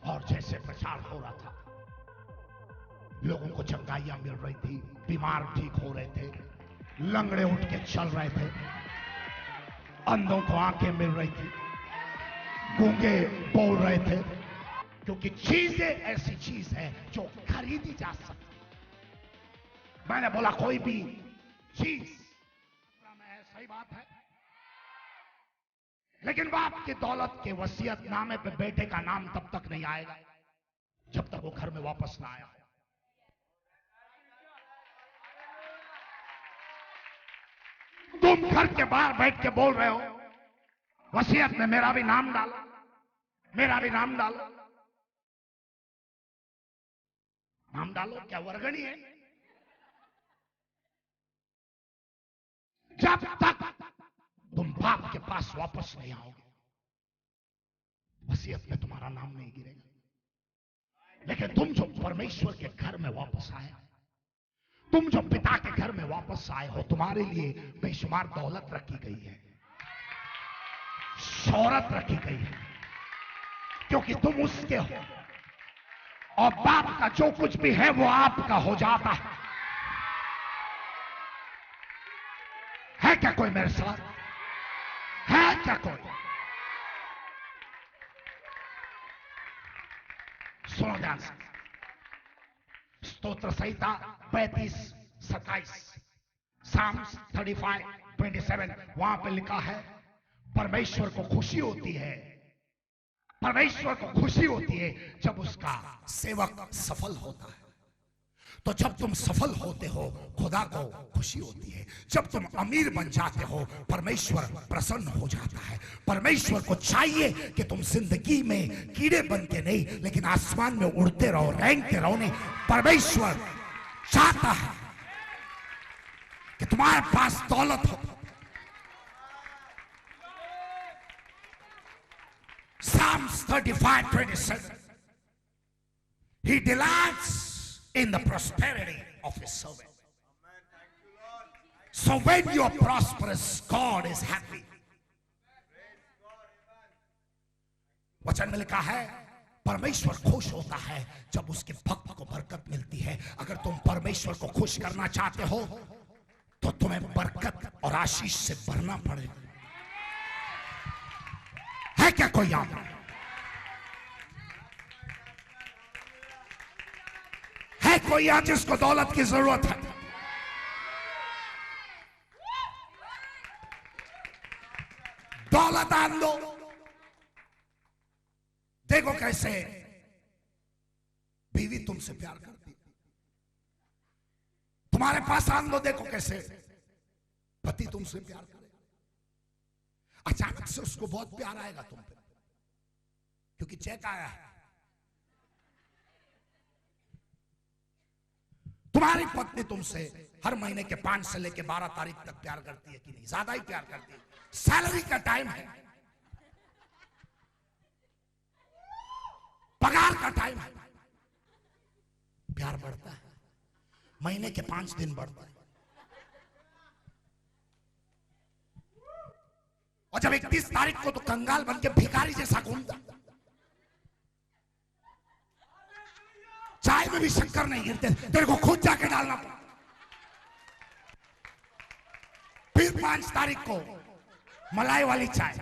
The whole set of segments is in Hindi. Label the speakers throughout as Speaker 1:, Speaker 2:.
Speaker 1: और जैसे प्रचार हो रहा था, लोगों को चंगाइयां मिल रही थी, बीमार ठीक हो रहे थे, लंगड़े उठ के चल रहे थे, अंधों को आंखें मिल रही थी, गूंगे बोल रहे थे, क्योंकि चीजें ऐसी चीज है जो खरीदी जा सकती। मैंने बोला कोई भी चीज में सही बात है, लेकिन बाप की दौलत के वसीयतनामे पे बेटे का नाम तब तक नहीं आएगा जब तक वो घर में वापस ना आया। तुम घर के बाहर बैठ के बोल रहे हो वसीयत में मेरा भी नाम डालो, मेरा भी नाम डालो। नाम डालो क्या वर्गणी है? जब तक तुम बाप के पास वापस नहीं आओगे, वसीयत में तुम्हारा नाम नहीं गिरेगा। लेकिन तुम जो परमेश्वर के घर में वापस आए, तुम जो पिता के घर में वापस आए हो, तुम्हारे लिए बेशुमार दौलत रखी गई है, शोहरत रखी गई है, क्योंकि तुम उसके हो और बाप का जो कुछ भी है वो आपका हो जाता है क्या कोई मेरे साथ? है क्या कोई? सुनो ध्यान से, स्तोत्र संहिता 35-27, साम्स 35:27, वहां पे लिखा है परमेश्वर को खुशी होती है, परमेश्वर को खुशी होती है जब उसका सेवक सफल होता है। तो जब तुम सफल होते हो खुदा को खुशी होती है। जब तुम अमीर बन जाते हो परमेश्वर प्रसन्न हो जाता है। परमेश्वर को चाहिए कि तुम जिंदगी में कीड़े बन के नहीं, लेकिन आसमान में उड़ते रहो, रेंगते रहो नहीं। परमेश्वर चाहता है कि तुम्हारे पास दौलत हो। Psalms 35:27, He delights in the prosperity of his servant. So when you are prosperous, God is happy. वचन में लिखा है परमेश्वर खुश होता है जब उसके भक्त को बरकत मिलती है। अगर तुम परमेश्वर को खुश करना चाहते हो तो तुम्हें बरकत और आशीष से भरना पड़ेगा। है क्या कोई यहां पर? है कोई यहां जिसको दौलत की जरूरत है? दौलत आन दो। देखो कैसे बीवी तुमसे प्यार करती, तुम्हारे पास आन दो। देखो कैसे पति तुमसे प्यार करे। अचानक से उसको बहुत प्यार आएगा तुम पे, क्योंकि चेक आया है। तुम्हारी पत्नी तुमसे हर महीने के 5 से लेके 12 तारीख तक प्यार करती है कि नहीं? ज्यादा ही प्यार करती है। सैलरी का टाइम है, पगार का टाइम है, प्यार बढ़ता है। महीने के 5 दिन बढ़ता है। और जब 31 तारीख को तो कंगाल बन के भिखारी जैसा घूमता, चाय में भी शक्कर नहीं गिरते, तेरे को खुद जाके डालना पड़ा। फिर 5 तारीख को मलाई वाली चाय।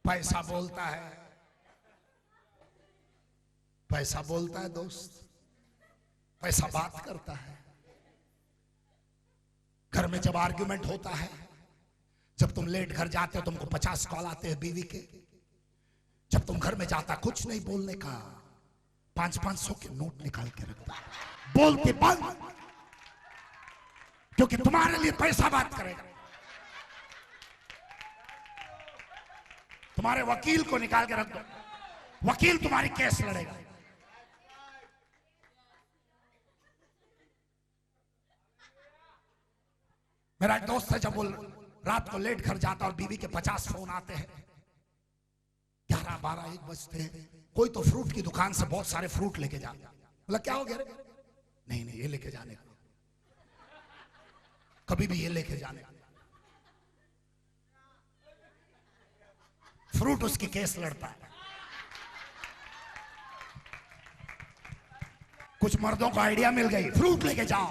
Speaker 1: पैसा बोलता है, पैसा बोलता है दोस्त, पैसा बात करता है। घर में जब आर्ग्यूमेंट होता है, जब तुम लेट घर जाते हो तुमको 50 कॉल आते हैं बीवी के। जब तुम घर में जाता कुछ नहीं बोलने का, 500-500 के नोट निकाल के रखता, बोलते बंद, क्योंकि तुम्हारे लिए पैसा बात करेगा। तुम्हारे वकील को निकाल के रख दो, वकील तुम्हारी केस लड़ेगा। मेरा एक दोस्त है, जब वो रात को लेट घर जाता और बीवी के 50 फोन आते हैं, 11, 12, 1 बजते हैं। कोई तो फ्रूट की दुकान से बहुत सारे फ्रूट लेके जाता। बोला क्या हो गया? नहीं नहीं, ये लेके जाने का, कभी भी ये लेके जाने का। फ्रूट उसकी केस लड़ता है। कुछ मर्दों को आइडिया मिल गई, फ्रूट लेके जाओ,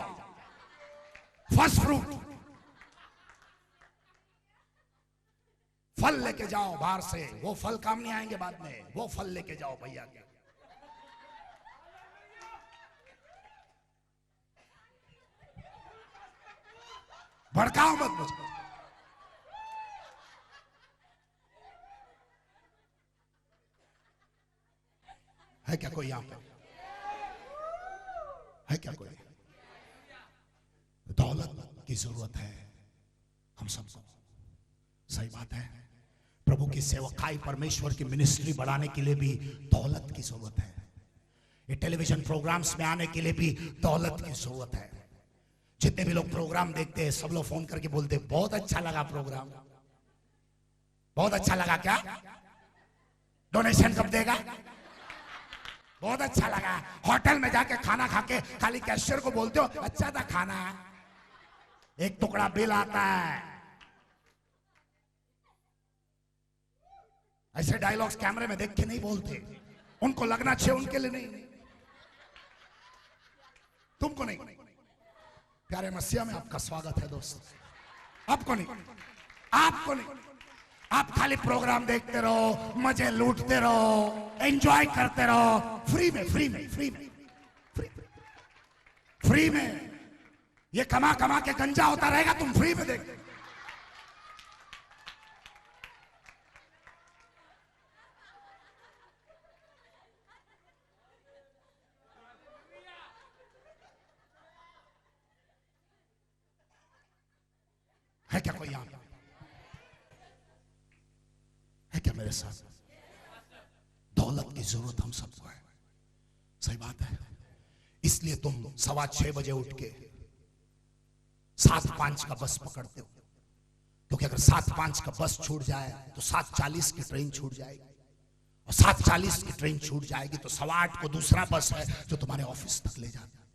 Speaker 1: फर्स्ट फ्रूट, फल लेके जाओ बाहर से, वो फल काम नहीं आएंगे बाद में, वो फल लेके जाओ भैया के। भड़काओ मत मुझको। है क्या कोई यहां पे? है क्या कोई? दौलत की जरूरत है हम सबको, सही बात है। प्रभु की सेवकाई, परमेश्वर की मिनिस्ट्री बढ़ाने के लिए भी दौलत की जरूरत है। ये टेलीविजन प्रोग्राम्स में आने के लिए भी दौलत की जरूरत है। जितने भी लोग प्रोग्राम देखते हैं सब लोग फोन करके बोलते हैं बहुत अच्छा लगा प्रोग्राम, बहुत अच्छा लगा। क्या डोनेशन कब देगा? बहुत अच्छा लगा। होटल में जाके खाना खा के खाली कैशियर को बोलते हो अच्छा था खाना, एक टुकड़ा बिल आता है। ऐसे डायलॉग्स कैमरे में देख के नहीं बोलते, उनको लगना चाहिए, उनके लिए नहीं, तुमको नहीं। प्यारे मसीहा में आपका स्वागत है दोस्तों। आपको नहीं, आपको नहीं। आप खाली प्रोग्राम देखते रहो, मजे लूटते रहो, एंजॉय करते रहो, फ्री में, फ्री में, फ्री में, फ्री में। ये कमा कमा के गंजा होता रहेगा, तुम फ्री में देखते। है क्या कोई यहां? है क्या मेरे साथ? दौलत की जरूरत हम सबको है, सही बात है। इसलिए तुम 6:15 बजे उठ के 7:05 का बस पकड़ते हो, क्योंकि अगर 7:05 का बस छूट जाए तो 7:40 की ट्रेन छूट जाएगी, और 7:40 की ट्रेन छूट जाएगी तो 8:15 को दूसरा बस है जो तुम्हारे ऑफिस तक ले जाता है,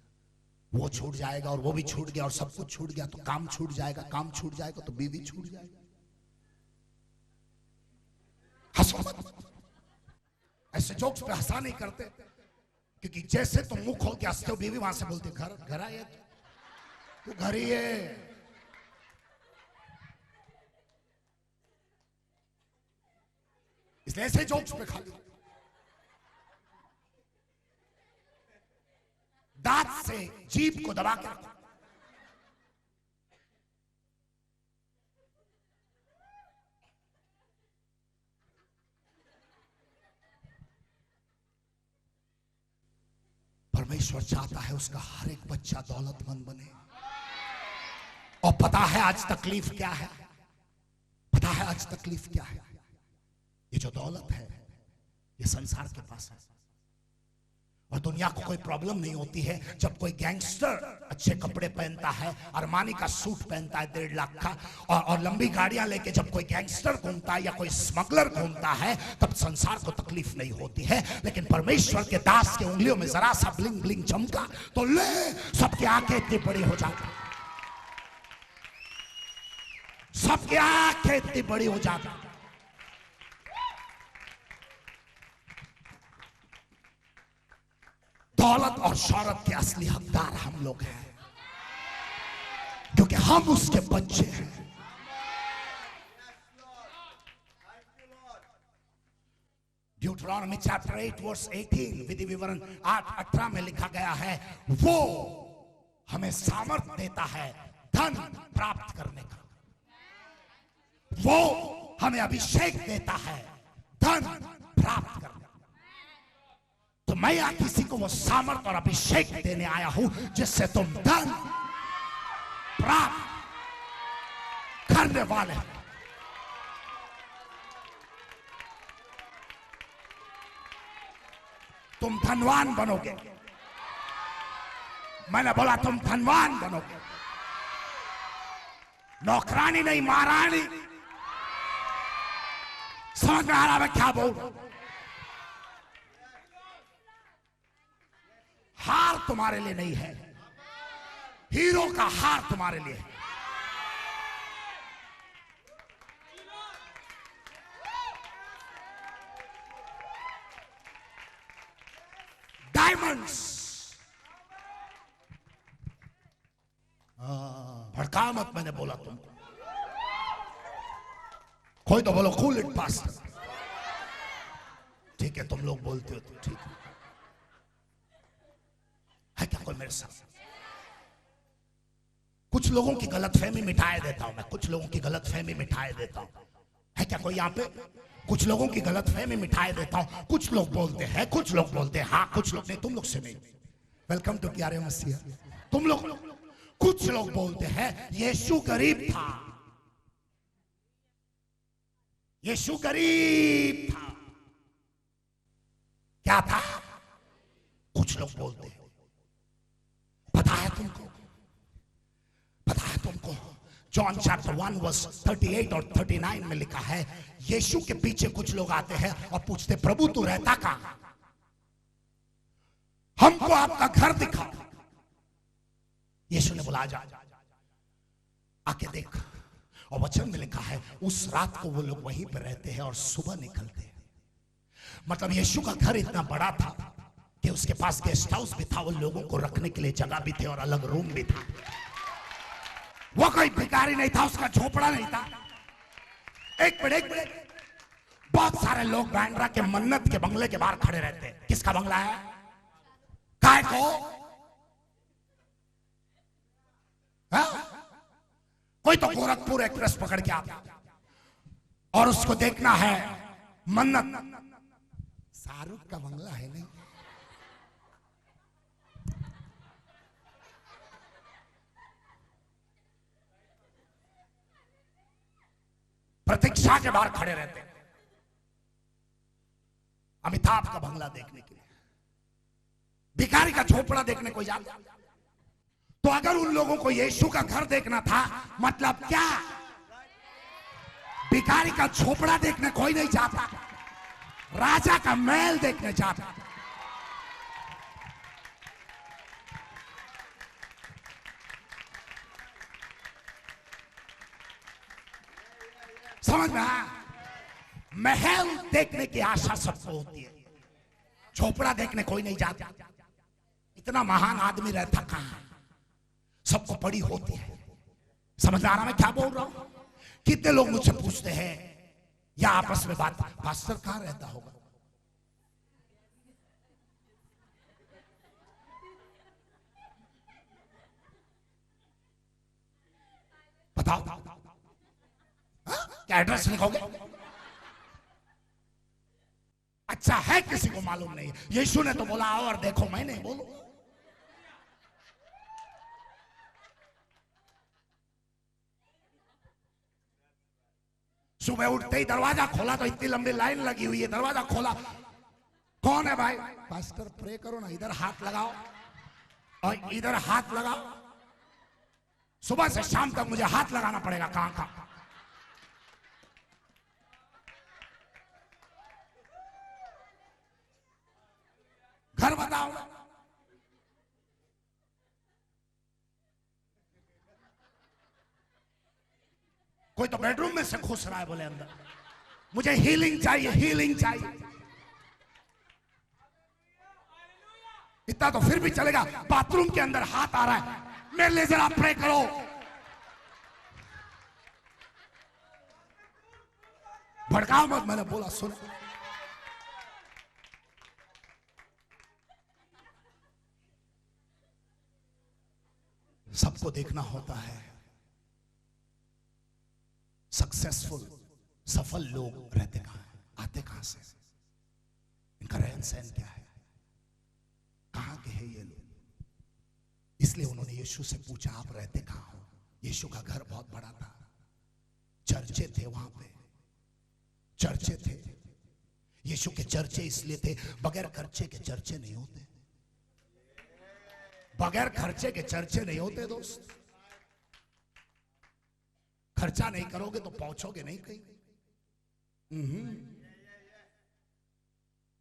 Speaker 1: वो छूट जाएगा, और वो भी छूट गया, और सब कुछ छूट गया तो काम छूट जाएगा, काम छूट जाएगा तो बीवी छूट जाएगी। हंसो मत, ऐसे जोक्स पे हंसा नहीं करते, क्योंकि जैसे तुम मुख खोल के हंसते हो बीवी वहां से बोलती घर घर आए तू घर ही है। इसलिए ऐसे जोक्स पे खाली दांत से जीभ को दबा के रखो। परमेश्वर चाहता है उसका हर एक बच्चा दौलतमंद बने। और पता है आज तकलीफ क्या है? पता है आज तकलीफ क्या है? ये जो दौलत है ये संसार के पास है, और दुनिया को कोई प्रॉब्लम नहीं होती है जब कोई गैंगस्टर अच्छे कपड़े पहनता है, अरमानी का सूट पहनता है 1.5 लाख का, और लंबी गाड़ियां लेके जब कोई गैंगस्टर घूमता है या कोई स्मगलर घूमता है, तब संसार को तकलीफ नहीं होती है। लेकिन परमेश्वर के दास के उंगलियों में जरा सा ब्लिंग ब्लिंग चमका तो ले सबकी आंखें इतनी बड़ी हो जाती, सबकी आंखें इतनी बड़ी हो जाती। दौलत और शौहरत के असली हकदार हम लोग हैं, क्योंकि हम उसके बच्चे हैं। ड्यूटरॉनमी चैप्टर 8 वर्स 18 विधि विवरण 8:18 में लिखा गया है, वो हमें सामर्थ्य देता है धन प्राप्त करने का, वो हमें अभिषेक देता है धन प्राप्त करने का। तो मैं या किसी को वो सामर्थ और अभिषेक देने आया हूं जिससे तुम धन प्राप्त करने वाले। तुम धनवान बनोगे। मैंने बोला तुम धनवान बनोगे, नौकरानी नहीं महारानी। समझ में आ रहा मैं क्या बोल रहा हूं? हार तुम्हारे लिए नहीं है, हीरो का हार तुम्हारे लिए है। भड़का मत, मैंने बोला तुमको। कोई तो बोलो कूल इट पास्टर। ठीक है, तुम लोग बोलते हो तो ठीक है क्या कोई मेरे साथ? कुछ लोगों की गलतफहमी मिटाए देता हूं मैं, कुछ लोगों की गलतफहमी मिटाए देता हूं। है क्या कोई यहाँ पे? कुछ लोगों की गलतफहमी मिटाए देता हूं। कुछ लोग बोलते हैं, कुछ लोग बोलते हैं हाँ, कुछ लोग नहीं, तुम लोग से नहीं। वेलकम टू प्यारे मसीहा। तुम लोग, कुछ लोग बोलते हैं यीशु गरीब था, यीशु गरीब था। क्या था? कुछ लोग बोलते हैं। पता है तुमको, पता है तुमको, जॉन चैप्टर 1 वर्स 38 और 39 में लिखा है, यीशु के पीछे कुछ लोग आते हैं और पूछते प्रभु तू रहता कहां? हमको आपका घर दिखा। यीशु ने बोला जा, आके देख। और वचन में लिखा है उस रात को वो लोग वहीं पर रहते हैं और सुबह निकलते हैं। मतलब यीशु का घर इतना बड़ा था कि उसके पास गेस्ट हाउस भी था, वो लोगों को रखने के लिए जगह भी थी और अलग रूम भी था। वो कोई भिखारी नहीं था, उसका झोपड़ा नहीं था। एक मिनट, बहुत सारे लोग बैंड्रा के मन्नत के बंगले के बाहर खड़े रहते हैं। किसका बंगला है? काय को? कोई तो गोरखपुर एक्सप्रेस पकड़ के आता और उसको देखना है मन्नत। शाहरुख का बंगला है नहीं? प्रतीक्षा के बाहर खड़े रहते हैं अमिताभ का बंगला देखने के लिए। भिखारी का झोपड़ा देखने कोई जाता? तो अगर उन लोगों को यीशु का घर देखना था, मतलब क्या? भिखारी का झोपड़ा देखने कोई नहीं जाता, राजा का महल देखने जाता। समझ में आया? महल देखने की आशा सबको होती है, झोपड़ा देखने कोई नहीं जाता। इतना महान आदमी रहता कहां? सबको पड़ी होती है। समझ में आ रहा मैं क्या बोल रहा हूं? कितने लोग मुझसे पूछते हैं या आपस में बात, पास्टर कहां रहता होगा? बताओ, क्या एड्रेस लिखोगे? अच्छा है किसी को मालूम नहीं? यीशु ने तो बोला आओ और देखो, मैं नहीं बोलूं। सुबह उठते ही दरवाजा खोला तो इतनी लंबी लाइन लगी हुई है। दरवाजा खोला, कौन है भाई? पास्टर प्रे करो ना, इधर हाथ लगाओ और इधर हाथ लगाओ। सुबह से शाम तक मुझे हाथ लगाना पड़ेगा कहां कहां? घर बताओ। कोई तो बेडरूम में से घुस रहा है, बोले अंदर मुझे हीलिंग चाहिए, हीलिंग चाहिए। इतना तो फिर भी चलेगा, बाथरूम के अंदर हाथ आ रहा है, मेरे लिए जरा प्रे करो। भड़काओ मत, मैंने बोला सुन। सबको देखना होता है। सक्सेसफुल, सफल लोग रहते कहां हैं? आते कहां से? इनका रहन सहन क्या है? कहां के हैं ये लोग? इसलिए उन्होंने यीशु से पूछा आप रहते कहां हो? यीशु का घर बहुत बड़ा था, चर्चे थे वहां पे, चर्चे थे। यीशु के चर्चे इसलिए थे, बगैर खर्चे के चर्चे नहीं होते। बगैर खर्चे के चर्चे नहीं होते दोस्त। खर्चा नहीं करोगे तो पहुंचोगे नहीं कहीं।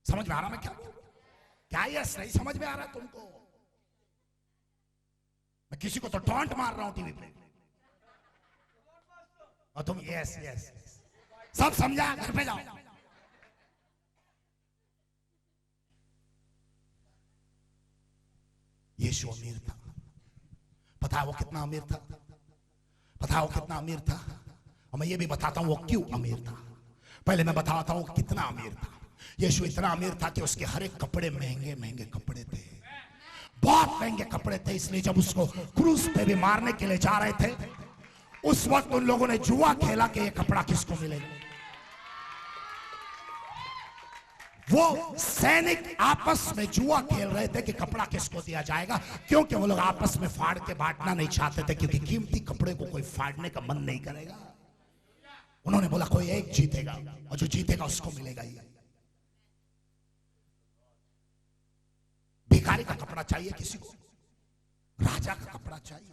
Speaker 1: समझ में आ रहा मैं क्या? क्या ये सही समझ में आ रहा है तुमको? मैं किसी को तो टॉन्ट मार रहा हूं टीवी पे और तुम यस यस सब समझा, घर पे जाओ। यीशु अमीर था, पता है वो कितना अमीर था? पता है वो कितना अमीर था? और मैं ये भी बताता हूं वो क्यों अमीर था। पहले मैं बताता हूं कितना अमीर था। यीशु इतना अमीर था कि उसके हर एक कपड़े महंगे महंगे कपड़े थे, बहुत महंगे कपड़े थे। इसलिए जब उसको क्रूस पे भी मारने के लिए जा रहे थे, उस वक्त उन लोगों ने जुआ खेला कि ये कपड़ा किसको मिलेगा। वो सैनिक आपस में जुआ खेल रहे थे कि कपड़ा किसको दिया जाएगा, क्योंकि वो लोग आपस में फाड़ के बांटना नहीं चाहते थे, क्योंकि कीमती कपड़े को कोई फाड़ने का मन नहीं करेगा। उन्होंने बोला कोई एक जीतेगा और जो जीतेगा उसको मिलेगा ही। भिखारी का कपड़ा चाहिए किसी को, राजा का कपड़ा चाहिए।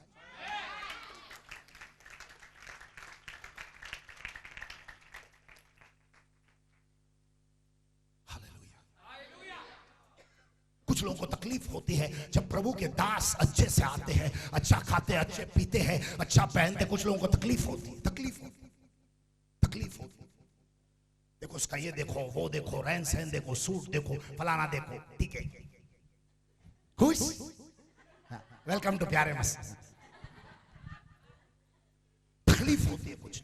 Speaker 1: कुछ लोगों को तकलीफ होती है जब प्रभु के दास अच्छे से आते हैं, अच्छा खाते, अच्छे पीते हैं, अच्छा पहनते। कुछ लोगों को तकलीफ होती है, तकलीफ होती, तकलीफ होती। देखो उसका ये देखो, वो देखो, रहन सहन देखो, सूट देखो, फलाना देखो, ठीक है, खुश, वेलकम टू प्यारे मस्जिद। तकलीफ होती है कुछ,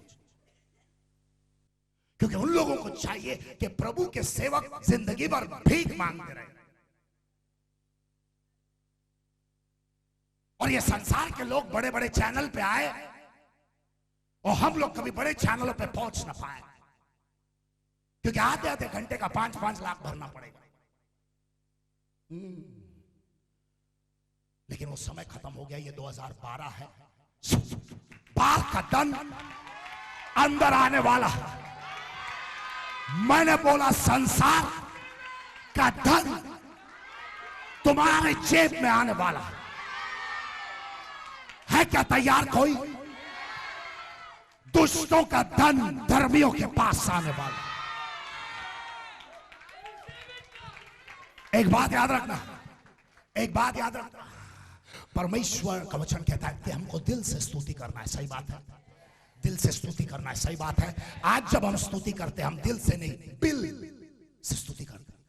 Speaker 1: क्योंकि उन लोगों को चाहिए कि प्रभु के सेवक जिंदगी भर भीख मांगते रहे। और ये संसार के लोग बड़े बड़े चैनल पे आए और हम लोग कभी बड़े चैनलों पे पहुंच ना पाए, क्योंकि आधे आधे घंटे का 5-5 लाख भरना पड़ेगा। लेकिन वो समय खत्म हो गया। ये 2012 है, बाल का दन अंदर आने वाला है। मैंने बोला संसार का धन तुम्हारे जेब में आने वाला है क्या तैयार कोई? दुष्टों का धन धर्मियों के पास आने वाला। एक बात याद रखना, एक बात याद रखना, परमेश्वर का वचन कहता है कि हमको दिल से स्तुति करना है। सही बात है, दिल से स्तुति करना है, सही बात है। आज जब हम स्तुति करते हैं, हम दिल से नहीं, बिल से स्तुति करते हैं।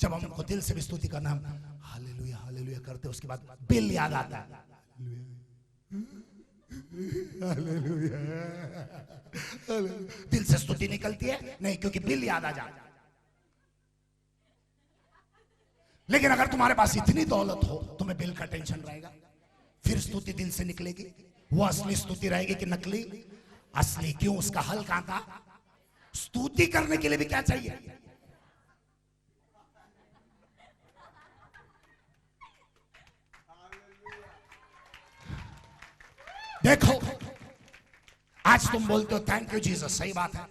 Speaker 1: जब हमको दिल से भी स्तुति करना, हम हालेलुया हालेलुया करते, उसके बाद बिल याद आता है, हालेलुया, दिल से स्तुति निकलती है नहीं, क्योंकि बिल याद आ जाता है। लेकिन अगर तुम्हारे पास इतनी दौलत हो, तुम्हें बिल का टेंशन रहेगा, फिर स्तुति दिल से निकलेगी। वो असली स्तुति रहेगी कि नकली? असली। क्यों? उसका हल कहां था? स्तुति करने के लिए भी क्या चाहिए? देखो आज तुम बोलते हो थैंक यू जीसस, सही बात है।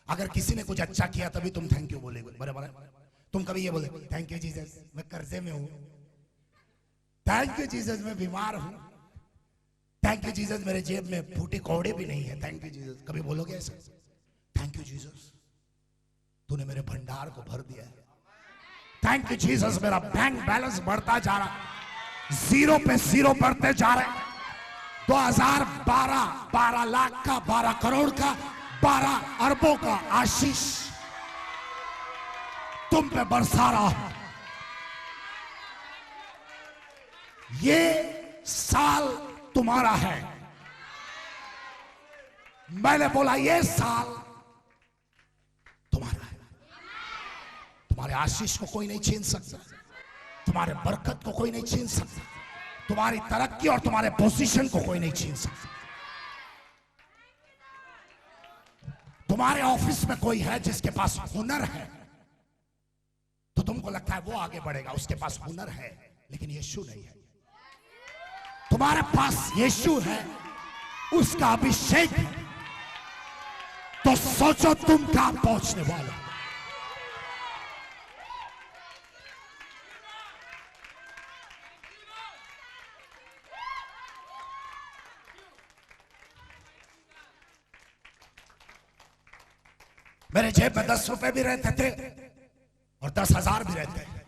Speaker 1: अगर किसी ने कुछ अच्छा किया तभी तुम थैंक यू बोलेगे, बराबर है। तुम कभी ये बोले थैंक यू जीसस मैं कर्जे में हूं, थैंक यू जीसस मैं बीमार हूं, थैंक यू जीसस मेरे जेब में फूटे कौड़े भी नहीं है, थैंक यू जीसस कभी बोलोगे ऐसे? थैंक यू जीसस तूने मेरे भंडार को भर दिया है, थैंक यू जीसस मेरा बैंक बैलेंस बढ़ता जा रहा, जीरो पे जीरो बढ़ते जा रहे। 2012 12 लाख का, 12 करोड़ का, 12 अरबों का आशीष तुम पे बरसा रहा हूं। ये साल तुम्हारा है। मैंने बोला ये साल तुम्हारा है। तुम्हारे आशीष को कोई नहीं छीन सकता, तुम्हारे बरकत को कोई नहीं छीन सकता, तुम्हारी तरक्की और तुम्हारे पोजीशन को कोई नहीं छीन सकता। तुम्हारे ऑफिस में कोई है जिसके पास हुनर है, तो तुमको लगता है वो आगे बढ़ेगा, उसके पास हुनर है, लेकिन यीशु नहीं है। तुम्हारे पास यीशु है, उसका अभिषेक है, तो सोचो तुम कहां पहुंचने वाले हो। मेरे जेब में 10 रुपए भी रहते थे और 10,000 भी रहते हैं।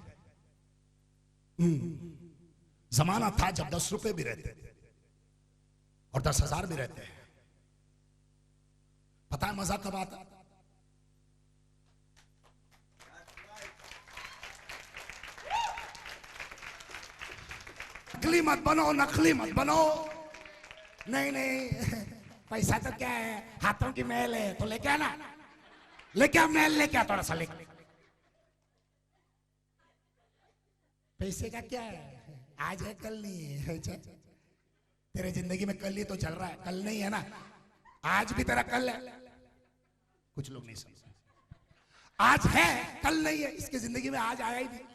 Speaker 1: जमाना था जब 10 रुपए भी रहते थे और 10,000 भी रहते हैं। पता है मजा कब आता? नकली मत बनो, नकली मत बनो। नहीं नहीं, पैसा तो क्या है, हाथों की मैल है, तो लेके आना, लेके आ मैल, लेके आ थोड़ा सा लेके। पैसे का क्या है, आज है कल नहीं है। तेरे जिंदगी में कल ही तो चल रहा है, कल नहीं है ना, आज भी तेरा कल है। कुछ लोग नहीं समझते, आज है कल नहीं है, इसकी जिंदगी में आज आया ही नहीं।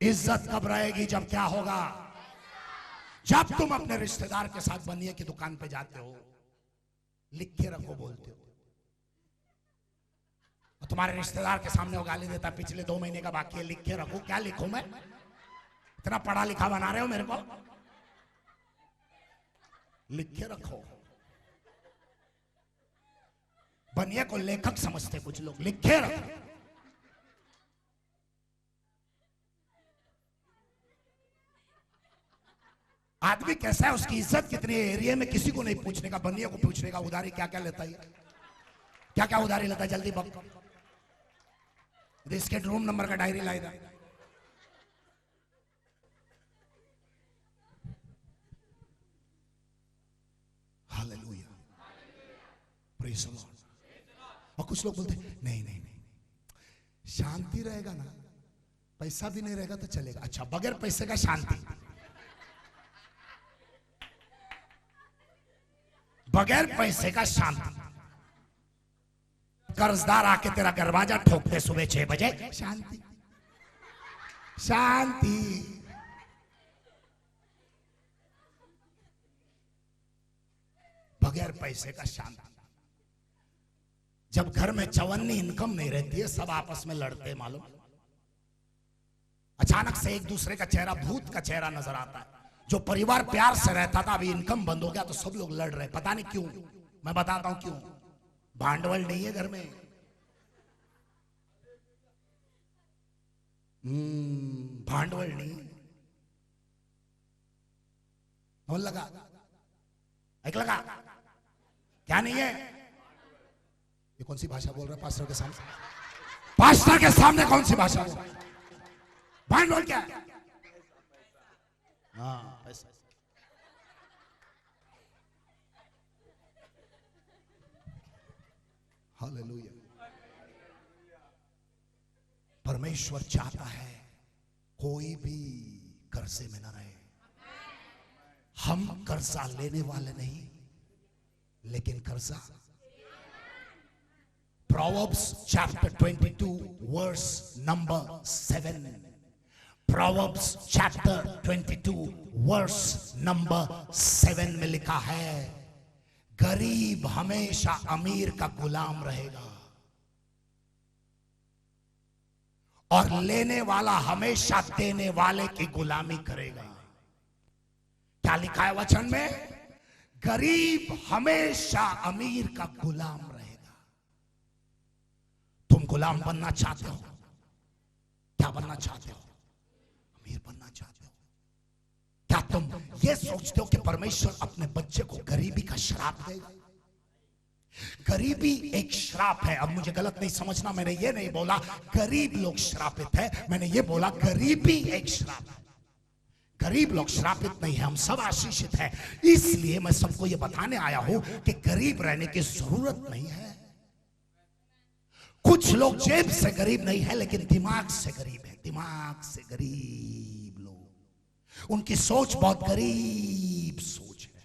Speaker 1: इज्जत कब रहेगी, जब क्या होगा, जब तुम अपने रिश्तेदार के साथ बनिए की दुकान पे जाते हो, लिख के रखो बोलते हो, और तुम्हारे रिश्तेदार के सामने वो गाली देता, पिछले 2 महीने का बाकी है, लिख के रखो। क्या लिखूं मैं, इतना पढ़ा लिखा बना रहे हो मेरे को, लिख के रखो। बनिए को लेखक समझते कुछ लोग, लिख के रखो। आदमी कैसा है, उसकी इज्जत कितनी है, एरिया में किसी को नहीं पूछने का, बनिए को पूछने का। उधारी क्या क्या लेता है, क्या क्या उधारी लेता है, जल्दी बक। इसके रूम नंबर का डायरी लाएगा। Hallelujah, praise the Lord. और कुछ लोग बोलते नहीं नहीं नहीं, शांति रहेगा ना, पैसा भी नहीं रहेगा तो चलेगा। अच्छा, बगैर पैसे का शांति, बगैर पैसे का शांति। कर्जदार आके तेरा दरवाजा ठोकते सुबह 6 बजे, शांति शांति। बगैर पैसे का शांति। जब घर में चवन्नी इनकम नहीं रहती है, सब आपस में लड़ते, मालूम। अचानक से एक दूसरे का चेहरा, भूत का चेहरा नजर आता है। जो परिवार प्यार से रहता था, अभी इनकम बंद हो गया तो सब लोग लड़ रहे, पता नहीं क्यों। मैं बताता हूं क्यों। भांडवल नहीं है घर में, भांडवल नहीं। कौन लगा, एक लगा, क्या नहीं है। ये कौन सी भाषा बोल रहा है पास्टर के सामने, पास्टर के सामने कौन सी भाषा बोल रहा है? भांडवल क्या है? हाँ, पैसा। हालेलुया। परमेश्वर चाहता है कोई भी कर्जे में न रहे। हम कर्जा लेने वाले नहीं, लेकिन कर्जा। Proverbs chapter 22 verse number 7. Proverbs chapter 22 verse number 7 में लिखा है, गरीब हमेशा अमीर का गुलाम रहेगा और लेने वाला हमेशा देने वाले की गुलामी करेगा। क्या लिखा है वचन में? गरीब हमेशा अमीर का गुलाम रहेगा। तुम गुलाम बनना चाहते हो? क्या बनना चाहते हो? अमीर बनना चाहते हो? क्या तुम ये सोचते हो कि परमेश्वर अपने बच्चे को गरीबी का श्राप देगा? गरीबी एक श्राप है। अब मुझे गलत नहीं समझना, मैंने ये नहीं बोला गरीब लोग श्रापित है, मैंने ये बोला गरीबी एक श्राप है। गरीब लोग श्रापित नहीं है, हम सब आशीषित है। इसलिए मैं सबको ये बताने आया हूं कि गरीब रहने की जरूरत नहीं है। कुछ लोग जेब से गरीब नहीं है, लेकिन दिमाग से गरीब है। दिमाग से गरीब लोग, उनकी सोच बहुत गरीब सोच है।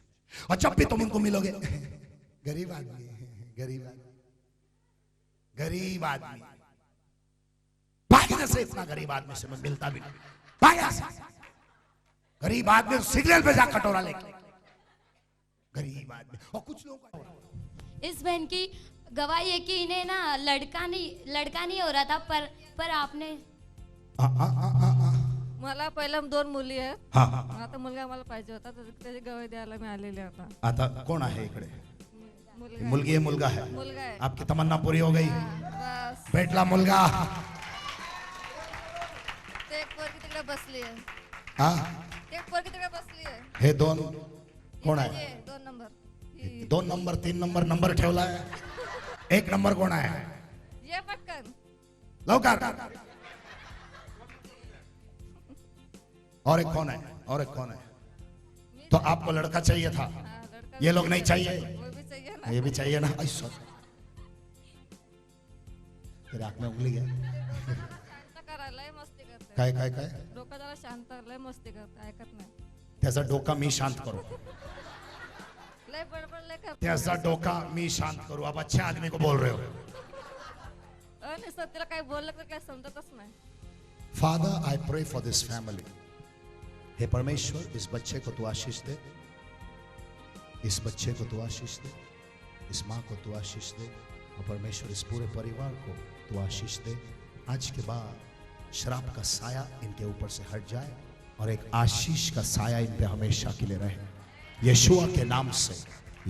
Speaker 1: और जब भी तुम उनको मिलोगे, गरीब आदमी, गरीब आदमी, गरीब आदमी, भागने से इतना गरीब आदमी से मैं मिलता भी नहीं। भागा से गरीब आदमी सिग्नल पे जा कटोरा लेके, गरीब आदमी। और कुछ लोग,
Speaker 2: इस बहन की गवाही है कि इन्हें ना लड़का नहीं हो रहा था, पर आपने
Speaker 3: मला पहिला 2 मुली आहेत। आता मुलगा मला पाहिजे होता, तर त्याची गवाही द्यायला मी आलेले होता।
Speaker 1: आता कोण आहे इकडे? मुलगी है, मुलगा है?
Speaker 3: मुलगा आहे।
Speaker 1: आपकी तमन्ना पूरी हो गई?
Speaker 3: बस
Speaker 1: भेटला मुलगा?
Speaker 3: ते एक पोरगी तिकडे बसली आहे।
Speaker 1: हाँ,
Speaker 3: ते एक पोरगी तिकडे बसली आहे।
Speaker 1: हे दोन कोण आहे?
Speaker 3: 2 नंबर,
Speaker 1: 2 नंबर 3 नंबर नंबर ठेवला है। एक नंबर कौन है?
Speaker 3: ये पटकन
Speaker 1: लौकर। और एक कौन है? और एक कौन है? तो आपको लड़का चाहिए था,
Speaker 3: लड़का
Speaker 1: ये लोग नहीं चाहिए?
Speaker 3: वो भी चाहिए ना।
Speaker 1: ये भी चाहिए ना? ऐसा तेरे आंख में उंगली है?
Speaker 3: शांत करायला मस्ती करते.
Speaker 1: काय काय काय?
Speaker 3: डोकं जरा शांत लय मस्ती करते, ऐकत नाही.
Speaker 1: त्याचा डोका मी शांत करू,
Speaker 3: लय बडबड लय करते.
Speaker 1: त्याचा डोका मी शांत करू. आप अच्छे आदमी को बोल रहे हो.
Speaker 3: आणि सध्याला काय बोललं तर काय समजतच नाही.
Speaker 1: Father, I pray for this family. हे परमेश्वर, इस बच्चे को तू आशीष दे, इस बच्चे को तू आशीष दे, इस माँ को तू आशीष दे, और परमेश्वर इस पूरे परिवार को तू आशीष दे. आज के बाद श्राप का साया इनके ऊपर से हट जाए और एक आशीष का साया इन पे हमेशा के लिए रहे. यीशुआ के नाम से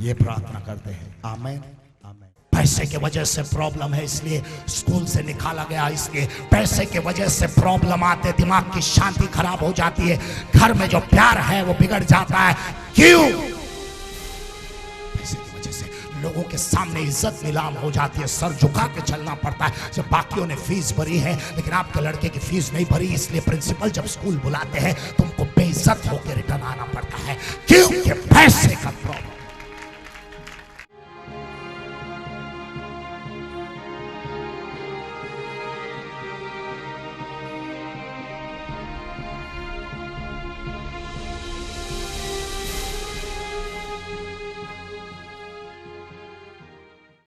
Speaker 1: ये प्रार्थना करते हैं. आमीन, आमीन. पैसे के वजह से प्रॉब्लम है, इसलिए स्कूल से निकाला गया. इसलिए पैसे के वजह से प्रॉब्लम आते, दिमाग की शांति खराब हो जाती है, घर में जो प्यार है वो बिगड़ जाता है. क्यों? पैसे की वजह से लोगों के सामने इज्जत नीलाम हो जाती है, सर झुका के चलना पड़ता है. जब बाकियों ने फीस भरी है लेकिन आपके लड़के की फीस नहीं भरी, इसलिए प्रिंसिपल जब स्कूल बुलाते हैं तुमको बेइज्जत होकर रिटर्न आना पड़ता है. क्योंकि पैसे